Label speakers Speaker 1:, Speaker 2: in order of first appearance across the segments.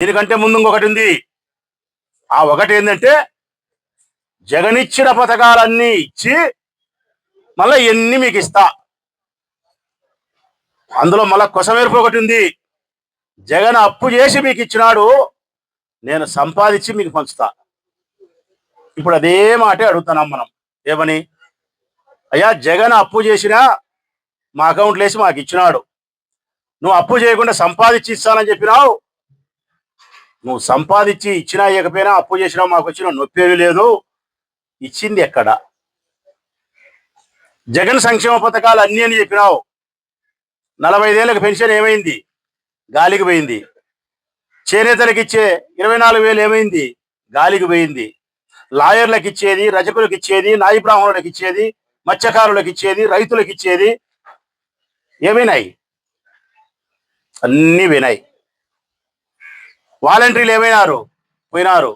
Speaker 1: దీనికంటే ముందు ఇంకొకటి ఉంది. ఆ ఒకటి ఏంటంటే జగనిచ్చిన పథకాలన్నీ ఇచ్చి మళ్ళీ ఎన్ని మీకు ఇస్తా. అందులో మళ్ళా కొసమేర్పు ఒకటి ఉంది. జగన్ అప్పు చేసి మీకు ఇచ్చినాడు, నేను సంపాదించి మీకు పంచుతా. ఇప్పుడు అదే మాటే అడుగుతున్నాం మనం. ఏమని? అయ్యా జగన్ అప్పు చేసినా మా అకౌంట్లో వేసి మాకు ఇచ్చినాడు, నువ్వు అప్పు చేయకుండా సంపాదించి ఇస్తానని చెప్పినావు. నువ్వు సంపాదించి ఇచ్చినా ఇవ్వకపోయినా అప్పు చేసినా మాకు వచ్చిన నొప్పేది లేదు. ఇచ్చింది ఎక్కడ? జగన్ సంక్షేమ పథకాలు అన్నీ అని చెప్పినావు. 45 ఏళ్ళకి పెన్షన్ ఏమైంది? గాలికి పోయింది. చేనేతలకు ఇచ్చే 24,000 ఏమైంది? గాలికి పోయింది. లాయర్లకు ఇచ్చేది, రజకులకు ఇచ్చేది, నాయి బ్రాహ్మణులకు ఇచ్చేది, మత్స్యకారులకు ఇచ్చేది, రైతులకు ఇచ్చేది ఏమైనాయి? అన్నీ వినాయి. వాలంటీర్లు ఏమైనారు? పోయినారు.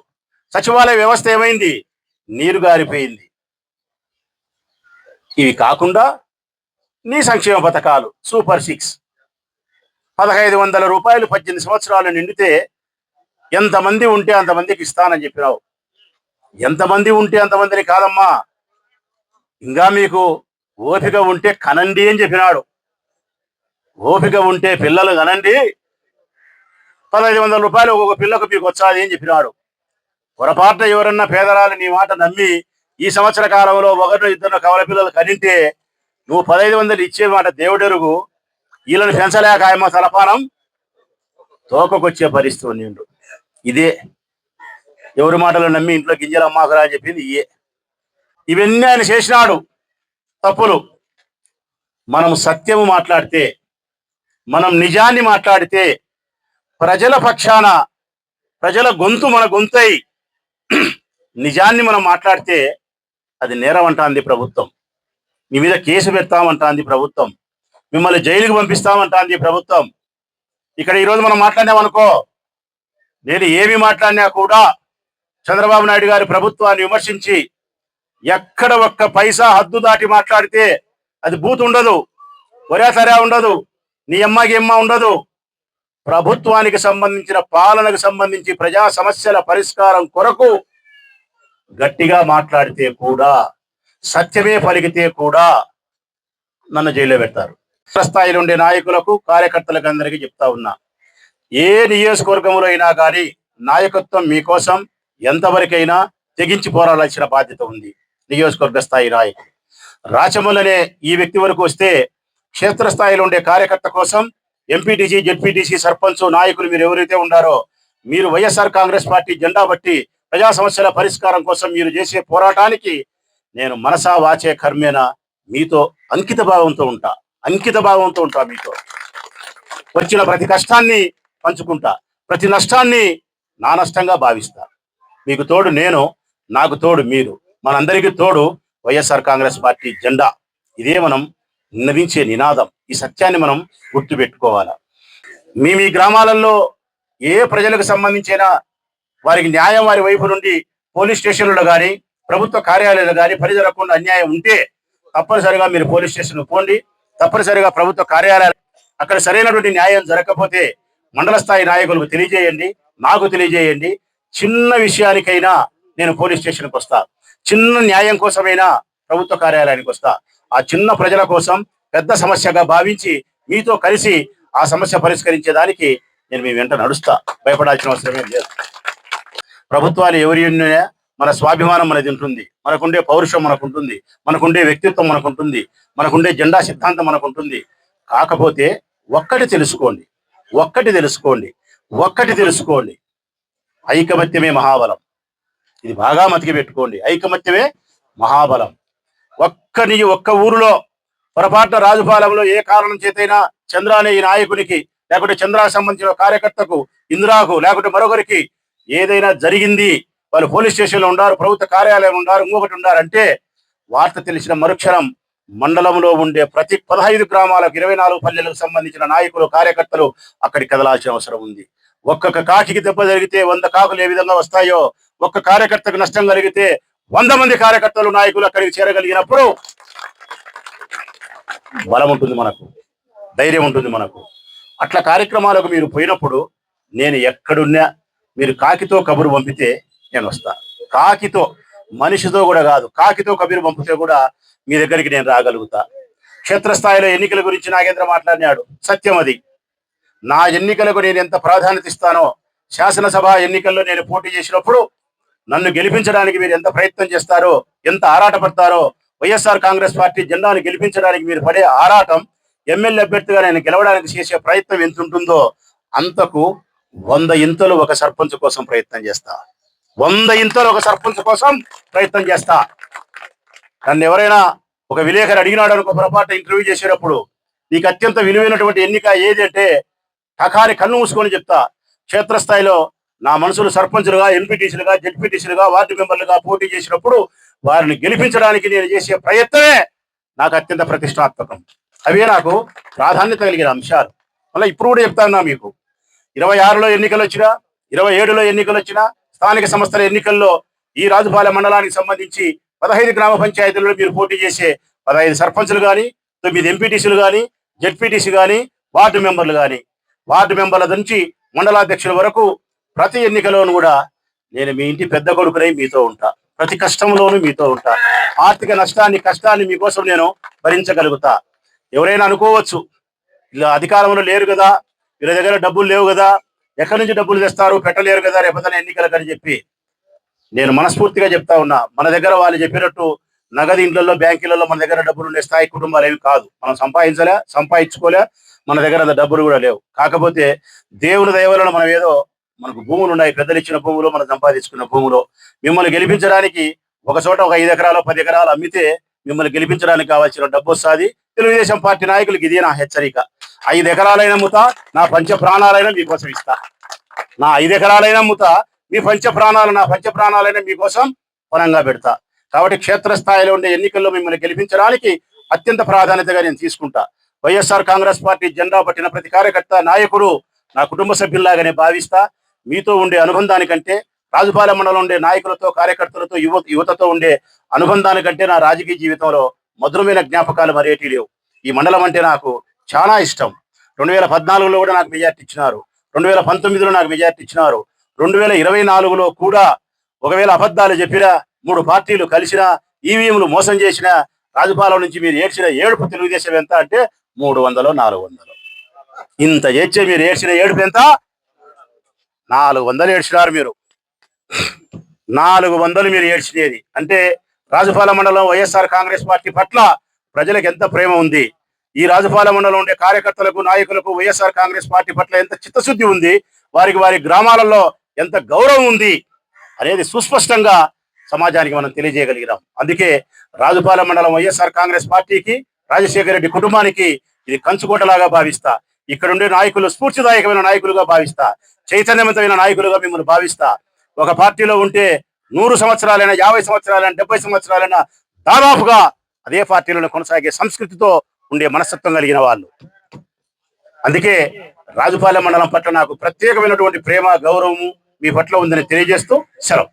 Speaker 1: సచివాలయ వ్యవస్థ ఏమైంది? నీరు గారిపోయింది. ఇవి కాకుండా నీ సంక్షేమ పథకాలు సూపర్ 6 1,500 రూపాయలు 18 సంవత్సరాలు నిండితే ఎంతమంది ఉంటే అంతమందికి ఇస్తానని చెప్పినావు. ఎంతమంది ఉంటే అంతమందిని కాదమ్మా, ఇంకా మీకు ఓపిక ఉంటే కనండి అని చెప్పినాడు. ఓపిక ఉంటే పిల్లలు కనండి, 1,500 రూపాయలు ఒక్కొక్క పిల్లకు మీకు వచ్చాది అని చెప్పినాడు. పొరపాటున ఎవరన్నా పేదరాలు నీ మాట నమ్మి ఈ సంవత్సర కాలంలో 1-2 కవల పిల్లలు కనింటే నువ్వు 1,500 ఇచ్చే మాట దేవుడెరుగు. వీళ్ళని పెంచలేక ఆయమ్మ తలపానం తోకకొచ్చే పరిస్థితి నిండు. ఇదే ఎవరి మాటలు నమ్మి ఇంట్లో గింజలు అమ్మాకరా అని చెప్పింది. ఇవన్నీ ఆయన చేసినాడు తప్పులు. మనం సత్యము మాట్లాడితే, మనం నిజాన్ని మాట్లాడితే, ప్రజల పక్షాన ప్రజల గొంతు మన గొంతై నిజాన్ని మనం మాట్లాడితే అది నేరం అంటాంది ప్రభుత్వం. మీ మీద కేసు పెడతామంటాంది ప్రభుత్వం. మిమ్మల్ని జైలుకి పంపిస్తామంటాంది ప్రభుత్వం. ఇక్కడ ఈరోజు మనం మాట్లాడినామనుకో, నేను ఏమి మాట్లాడినా కూడా చంద్రబాబు నాయుడు గారి ప్రభుత్వాన్ని విమర్శించి ఎక్కడ ఒక్క పైసా హద్దు దాటి మాట్లాడితే అది బూత్ ఉండదు, ఒరేసరే ఉండదు, నీ అమ్మకి ఎమ్మ ఉండదు. ప్రభుత్వానికి సంబంధించిన పాలనకు సంబంధించి ప్రజా సమస్యల పరిష్కారం కొరకు గట్టిగా మాట్లాడితే కూడా, సత్యమే పలికితే కూడా నన్ను జైల్లో పెడతారు. స్థాయిలో ఉండే నాయకులకు, కార్యకర్తలకు అందరికీ చెప్తా ఉన్నా, ఏ నియోజకవర్గంలో అయినా కానీ నాయకత్వం మీకోసం ఎంతవరకైనా తెగించి పోరాడాల్సిన బాధ్యత ఉంది. నియోజకవర్గ స్థాయి నాయకులు రాచమల్లనే ఈ వ్యక్తి వరకు వస్తే, క్షేత్రస్థాయిలో ఉండే కార్యకర్త కోసం ఎంపీటీసీ, జెడ్పీటీసీ, సర్పంచ్ నాయకులు మీరు ఎవరైతే ఉన్నారో, మీరు వైఎస్ఆర్ కాంగ్రెస్ పార్టీ జెండా బట్టి ప్రజా సమస్యల పరిష్కారం కోసం మీరు చేసే పోరాటానికి నేను మనసా వాచే కర్మేన మీతో అంకిత భావంతో ఉంటా. మీతో వచ్చిన ప్రతి కష్టాన్ని పంచుకుంటా, ప్రతి నష్టాన్ని నా నష్టంగా భావిస్తా. మీకు తోడు నేను, నాకు తోడు మీరు, మనందరికీ తోడు వైఎస్ఆర్ కాంగ్రెస్ పార్టీ జెండా. ఇదే మనం నినదించే నినాదం. ఈ సత్యాన్ని మనం గుర్తుపెట్టుకోవాలా. మీ గ్రామాలలో ఏ ప్రజలకు సంబంధించిన వారికి న్యాయం వారి వైపు నుండి పోలీస్ స్టేషన్లలో కానీ, ప్రభుత్వ కార్యాలయాలు కానీ పని జరగకుండా అన్యాయం ఉంటే తప్పనిసరిగా మీరు పోలీస్ స్టేషన్ పోండి. తప్పనిసరిగా ప్రభుత్వ కార్యాలయాలు అక్కడ సరైనటువంటి న్యాయం జరగకపోతే మండల స్థాయి నాయకులకు తెలియజేయండి, నాకు తెలియజేయండి. చిన్న విషయానికైనా నేను పోలీస్ స్టేషన్కి వస్తా, చిన్న న్యాయం కోసమైనా ప్రభుత్వ కార్యాలయానికి వస్తా. ఆ చిన్న ప్రజల కోసం పెద్ద సమస్యగా భావించి మీతో కలిసి ఆ సమస్య పరిష్కరించేదానికి నేను మీ వెంట నడుస్తా. భయపడాల్సిన అవసరమే లేదు. ప్రభుత్వాలు ఎవరి మన స్వాభిమానం మనది ఉంటుంది, మనకుండే పౌరుషం మనకుంటుంది, మనకుండే వ్యక్తిత్వం మనకుంటుంది, మనకుండే జెండా సిద్ధాంతం మనకుంటుంది. కాకపోతే ఒక్కటి తెలుసుకోండి, ఐకమత్యమే మహాబలం. ఇది బాగా మతికి పెట్టుకోండి. ఐకమత్యమే మహాబలం. ఒక్క ఊరిలో పొరపాటున రాజుపాలెంలో ఏ కారణం చేతైనా చంద్ర అనే ఈ నాయకునికి, లేకుంటే చంద్రాకు సంబంధించిన కార్యకర్తకు, ఇందిరాకు, లేకుంటే మరొకరికి ఏదైనా జరిగింది, వాళ్ళు పోలీస్ స్టేషన్లో ఉన్నారు, ప్రభుత్వ కార్యాలయం ఉన్నారు, ఇంకొకటి ఉన్నారంటే వార్త తెలిసిన మరుక్షణం మండలంలో ఉండే ప్రతి 15 గ్రామాలకు, 24 పల్లెలకు సంబంధించిన నాయకులు, కార్యకర్తలు అక్కడికి కదలాల్సిన అవసరం ఉంది. ఒక్కొక్క కాకికి దెబ్బ జరిగితే 100 కాకులు ఏ విధంగా వస్తాయో, ఒక్క కార్యకర్తకు నష్టం కలిగితే 100 మంది కార్యకర్తలు, నాయకులు అక్కడికి చేరగలిగినప్పుడు బలం ఉంటుంది మనకు, ధైర్యం ఉంటుంది మనకు. అట్లా కార్యక్రమాలకు మీరు పోయినప్పుడు నేను ఎక్కడున్నా మీరు కాకితో కబురు పంపితే నేను వస్తా. కాకితో, మనిషితో కూడా కాదు, కాకితో కబురు పంపితే కూడా మీ దగ్గరికి నేను రాగలుగుతా. క్షేత్రస్థాయిలో ఎన్నికల గురించి నాగేంద్ర మాట్లాడినాడు, సత్యం అది. నా ఎన్నికలకు నేను ఎంత ప్రాధాన్యత ఇస్తానో, శాసనసభ ఎన్నికల్లో నేను పోటీ చేసినప్పుడు నన్ను గెలిపించడానికి మీరు ఎంత ప్రయత్నం చేస్తారో, ఎంత ఆరాటపడతారో, వైఎస్ఆర్ కాంగ్రెస్ పార్టీ జెండాను గెలిపించడానికి మీరు పడే ఆరాటం, ఎమ్మెల్యే అభ్యర్థిగా నేను గెలవడానికి చేసే ప్రయత్నం ఎంత ఉంటుందో అంతకు 100 ఇంతలు ఒక సర్పంచ్ కోసం ప్రయత్నం చేస్తా. 100 ఇంతలు ఒక సర్పంచ్ కోసం ప్రయత్నం చేస్తా. నన్ను ఎవరైనా ఒక విలేకరు అడిగినాడు అనుకో, పొరపాటు ఇంటర్వ్యూ చేసేటప్పుడు, నీకు అత్యంత విలువైనటువంటి ఎన్నిక ఏది అంటే టకాని కన్ను మూసుకొని చెప్తా. క్షేత్రస్థాయిలో నా మనుషులు సర్పంచులుగా, ఎంపీటీసీలుగా, జెడ్పీటీసీలుగా, వార్డు మెంబర్లుగా పోటీ చేసినప్పుడు వారిని గెలిపించడానికి నేను చేసే ప్రయత్నమే నాకు అత్యంత ప్రతిష్టాత్మకం. అవే నాకు ప్రాధాన్యత కలిగిన అంశాలు. మళ్ళీ ఇప్పుడు కూడా చెప్తాను మీకు, 26లో ఎన్నికలు వచ్చినా, 27లో ఎన్నికలు వచ్చినా, స్థానిక సంస్థల ఎన్నికల్లో ఈ రాజుపాలెం మండలానికి సంబంధించి 15 గ్రామ పంచాయతీలలో మీరు పోటీ చేసే 15 సర్పంచులు కానీ, 9 ఎంపీటీసీలు కానీ, జెడ్పీటీసీ కానీ, వార్డు మెంబర్లు కానీ, వార్డు మెంబర్ల నుంచి మండలాధ్యక్షుల వరకు ప్రతి ఎన్నికలోనూ కూడా నేను మీ ఇంటి పెద్ద కొడుకునై మీతో ఉంటా. ప్రతి కష్టంలోనూ మీతో ఉంటా. ఆర్థిక నష్టాన్ని, కష్టాన్ని మీకోసం నేను భరించగలుగుతా. ఎవరైనా అనుకోవచ్చు, ఇలా అధికారంలో లేరు కదా, వీళ్ళ దగ్గర డబ్బులు లేవు కదా, ఎక్కడి నుంచి డబ్బులు తెస్తారు, పెట్టలేరు కదా రేపొద్దున ఎన్నికలకు అని చెప్పి. నేను మనస్ఫూర్తిగా చెప్తా ఉన్నా, మన దగ్గర వాళ్ళు చెప్పినట్టు నగదు ఇండ్లలో, బ్యాంకులలో మన దగ్గర డబ్బులు ఉండే స్థాయి కుటుంబాలు ఏమి కాదు. మనం సంపాదించుకోలే, మన దగ్గర అంత డబ్బులు కూడా లేవు. కాకపోతే దేవుని దయ వలన మనం ఏదో, మనకు భూములు ఉన్నాయి, పెద్దలు ఇచ్చిన భూములు, మనం సంపాదించుకున్న భూములు. మిమ్మల్ని గెలిపించడానికి ఒక చోట ఒక 5 ఎకరాలు 10 ఎకరాలు అమ్మితే మిమ్మల్ని గెలిపించడానికి కావాల్సిన డబ్బు వస్తుంది. తెలుగుదేశం పార్టీ నాయకులకు ఇదే నా హెచ్చరిక. 5 ఎకరాలైన అమ్ముతా, నా పంచ ప్రాణాలైనా మీకోసం ఇస్తా. నా 5 ఎకరాలైన అమ్ముతా, మీ నా పంచ ప్రాణాలైనా మీకోసం పనంగా పెడతా. కాబట్టి క్షేత్రస్థాయిలో ఉండే ఎన్నికల్లో మిమ్మల్ని గెలిపించడానికి అత్యంత ప్రాధాన్యతగా నేను తీసుకుంటా. వైఎస్ఆర్ కాంగ్రెస్ పార్టీ జెండా పట్టిన ప్రతి కార్యకర్త, నాయకుడు నా కుటుంబ సభ్యుల్లాగానే భావిస్తా. మీతో ఉండే అనుబంధానికంటే, రాజుపాలెం మండలం ఉండే నాయకులతో, కార్యకర్తలతో, యువతతో ఉండే అనుబంధానికంటే నా రాజకీయ జీవితంలో మధురమైన జ్ఞాపకాలు మరేటి లేవు. ఈ మండలం అంటే నాకు చాలా ఇష్టం. 2014లో కూడా నాకు మెజార్టీ ఇచ్చినారు, 2019లో నాకు మెజార్టీ ఇచ్చినారు, 2024లో కూడా ఒకవేళ అబద్ధాలు చెప్పినా, 3 పార్టీలు కలిసినా, ఈవీఎంలు మోసం చేసిన, రాజుపాలెం నుంచి మీరు ఏడ్చిన ఏడుపు తెలుగుదేశం ఎంత అంటే 300, 400. ఇంత ఏడ్చే మీరు ఏడ్చిన ఏడుపు ఎంత? 400 ఏడ్చినారు మీరు. 400 మీరు ఏడ్చినది అంటే రాజుపాలెం మండలం వైఎస్ఆర్ కాంగ్రెస్ పార్టీ పట్ల ప్రజలకు ఎంత ప్రేమ ఉంది, ఈ రాజుపాలెం మండలం ఉండే కార్యకర్తలకు, నాయకులకు వైఎస్ఆర్ కాంగ్రెస్ పార్టీ పట్ల ఎంత చిత్తశుద్ధి ఉంది, వారి గ్రామాలలో ఎంత గౌరవం ఉంది అనేది సుస్పష్టంగా సమాజానికి మనం తెలియజేయగలిగినాం. అందుకే రాజుపాలెం మండలం వైఎస్ఆర్ కాంగ్రెస్ పార్టీకి, రాజశేఖర రెడ్డి కుటుంబానికి ఇది కంచుకోటలాగా భావిస్తా. ఇక్కడ ఉండే నాయకులు స్ఫూర్తిదాయకమైన నాయకులుగా భావిస్తా, చైతన్యవంతమైన నాయకులుగా మిమ్మల్ని భావిస్తా. ఒక పార్టీలో ఉంటే 100 సంవత్సరాలైనా, 50 సంవత్సరాలైనా, 70 సంవత్సరాలైనా దాదాపుగా అదే పార్టీలో కొనసాగే సంస్కృతితో ఉండే మనస్తత్వం కలిగిన వాళ్ళు. అందుకే రాజుపాలెం మండలం పట్ల నాకు ప్రత్యేకమైనటువంటి ప్రేమ, గౌరవము మీ పట్ల ఉందని తెలియజేస్తూ సెలవు.